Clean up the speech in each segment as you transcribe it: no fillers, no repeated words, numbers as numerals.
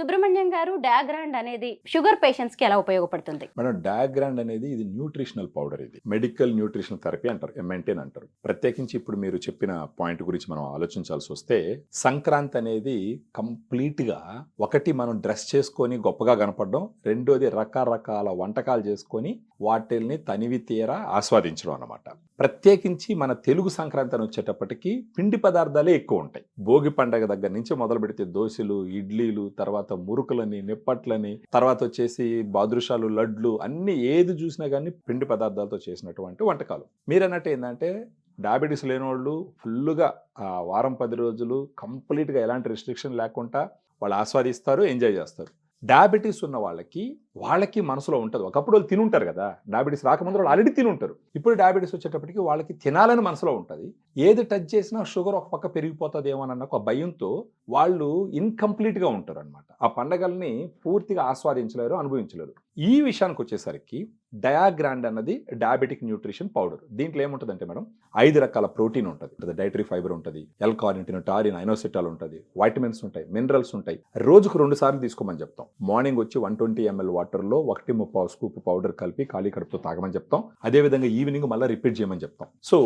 సుబ్రహ్మణ్యం గారు డాగ్రాండ్ అనేది sugar patients కి ఎలా ఉపయోగపడుతుంది? మేడం డాగ్రాండ్ అనేది ఇది న్యూట్రిషనల్ పౌడర్, ఇది మెడికల్ న్యూట్రిషనల్ థెరపీ అంటారు, ఎంఎన్టీన్ అంటారు. ప్రత్యేకించి ఇప్పుడు మీరు చెప్పిన పాయింట్ గురించి మనం ఆలోచించాల్సి వస్తే సంక్రాంతి అనేది కంప్లీట్ గా ఒకటి మనం డ్రెస్ చేసుకొని గొప్పగా కనపడడం, రెండోది రకరకాల వంటకాలు చేసుకొని వాటిల్ని తనివి తీరా ఆస్వాదించడం అన్నమాట. ప్రత్యేకించి మన తెలుగు సంక్రాంతి అని వచ్చేటప్పటికి పిండి పదార్థాలే ఎక్కువ ఉంటాయి. భోగి పండగ దగ్గర నుంచి మొదలు పెడితే దోశలు, ఇడ్లీలు, తర్వాత మురుకులని, నిప్పట్లని, తర్వాత వచ్చేసి బాదుషాలు, లడ్లు, అన్ని ఏది చూసినా కానీ పిండి పదార్థాలతో చేసినటువంటి వంటకాలు. మీరన్నట్టు ఏంటంటే డయాబెటీస్ లేని వాళ్ళు ఫుల్గా వారం 10 రోజులు కంప్లీట్గా ఎలాంటి రిస్ట్రిక్షన్ లేకుండా వాళ్ళు ఆస్వాదిస్తారు, ఎంజాయ్ చేస్తారు. డయాబెటీస్ ఉన్న వాళ్ళకి మనసులో ఉంటుంది. ఒకప్పుడు వాళ్ళు తినుంటారు కదా, డయాబెటీస్ రాకముందు వాళ్ళు ఆల్రెడీ తినుంటారు. ఇప్పుడు డయాబెటీస్ వచ్చేటప్పటికి వాళ్ళకి తినాలని మనసులో ఉంటుంది. ఏది టచ్ చేసినా షుగర్ ఒక పక్క పెరిగిపోతుందేమో అన్న ఒక భయంతో వాళ్ళు ఇన్కంప్లీట్గా ఉంటారు అనమాట. ఆ పండగల్ని పూర్తిగా ఆస్వాదించలేరు, అనుభవించలేరు. ఈ విషయానికి వచ్చేసరికి డయాగ్రాండ్ అన్నది డయాబెటిక్ న్యూట్రిషన్ పౌడర్. దీంట్లో ఏముంటుందంటే మేడం 5 రకాల ప్రోటీన్ ఉంటుంది, డైటరీ ఫైబర్ ఉంటుంది, ఎల్-కార్నిటిన్, టారిన్, ఐనోసిటాల్ ఉంటుంది, వైటమిన్స్ ఉంటాయి, మినరల్స్ ఉంటాయి. రోజుకు 2 సార్లు తీసుకోమని చెప్తాం. మార్నింగ్ వచ్చి 120 ml వాటర్లో 1.3 స్కూప్ పౌడర్ కలిపి ఖాళీ కడుపుతో తాగమని చెప్తాం. అదేవిధంగా ఈవినింగ్ మళ్ళీ రిపీట్ చేయమని చెప్తాం. సో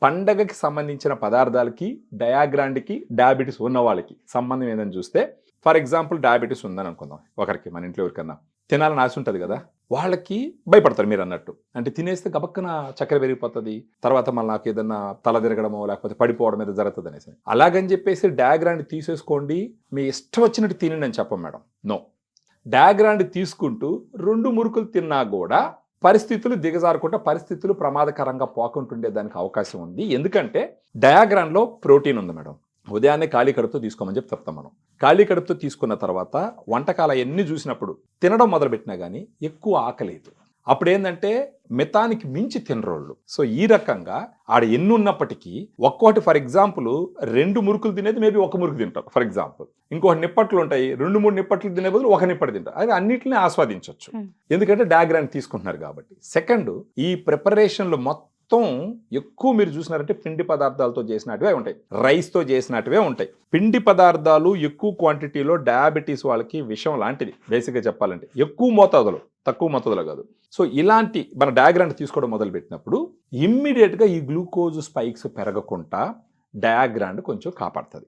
పండగకి సంబంధించిన పదార్థాలకి డయాగ్రాండ్కి డయాబెటీస్ ఉన్న వాళ్ళకి సంబంధం ఏందని చూస్తే, ఫర్ ఎగ్జాంపుల్ డయాబెటీస్ ఉందని అనుకుందాం, ఒకరికి మన ఇంట్లో ఎవరికన్నా తినాలని ఆశ ఉంటుంది కదా, వాళ్ళకి భయపడతారు మీరు అన్నట్టు. అంటే తినేస్తే గబక్కన చక్కెర పెరిగిపోతుంది, తర్వాత మళ్ళీ నాకు ఏదన్నా తల తిరగడమో లేకపోతే పడిపోవడం మీద జరుగుతుంది అనేసి. అలాగని చెప్పేసి డయాగ్రాండ్ తీసేసుకోండి, మీ ఇష్టం వచ్చినట్టు తినండి అని చెప్పం మేడం. నో, డయాగ్రాండ్ తీసుకుంటూ 2 మురుకులు తిన్నా కూడా పరిస్థితులు దిగజారుకుంటే పరిస్థితులు ప్రమాదకరంగా పోకుంటుండే దానికి అవకాశం ఉంది. ఎందుకంటే డయాగ్రాండ్లో ప్రోటీన్ ఉంది మేడం. ఉదయాన్నే ఖాళీ కడుపుతో తీసుకోమని చెప్పి చెప్తాం మనం. ఖాళీ కడుపుతో తీసుకున్న తర్వాత వంటకాలు ఎన్ని చూసినప్పుడు తినడం మొదలుపెట్టినా కానీ ఎక్కువ ఆకలేదు. అప్పుడు ఏంటంటే మితానికి మించి తినరోళ్ళు. సో ఈ రకంగా ఆడ ఎన్ని ఉన్నప్పటికీ ఒక్కోటి, ఫర్ ఎగ్జాంపుల్ 2 మురుకులు తినేది మేబీ 1 మురుకు తింటారు ఫర్ ఎగ్జాంపుల్. ఇంకొక నిప్పట్లు ఉంటాయి, 2-3 నిప్పట్లు తినే బదులు 1 నిప్పటి తింటారు. అది అన్నింటినీ ఆస్వాదించవచ్చు, ఎందుకంటే డయాగ్రాండ్ తీసుకుంటున్నారు కాబట్టి. సెకండ్, ఈ ప్రిపరేషన్లు మొత్తం ఎక్కువ మీరు చూసినారంటే పిండి పదార్థాలతో చేసినట్టువే ఉంటాయి, రైస్తో చేసినట్టువే ఉంటాయి. పిండి పదార్థాలు ఎక్కువ క్వాంటిటీలో డయాబెటీస్ వాళ్ళకి విషయం లాంటిది. బేసిక్గా చెప్పాలంటే ఎక్కువ మోతాదులో, తక్కువ మోతాదులో కాదు. సో ఇలాంటి మన డయాగ్రాండ్ తీసుకోవడం మొదలుపెట్టినప్పుడు ఇమ్మీడియట్గా ఈ గ్లూకోజ్ స్పైక్స్ పెరగకుండా డయాగ్రాండ్ కొంచెం కాపాడుతుంది.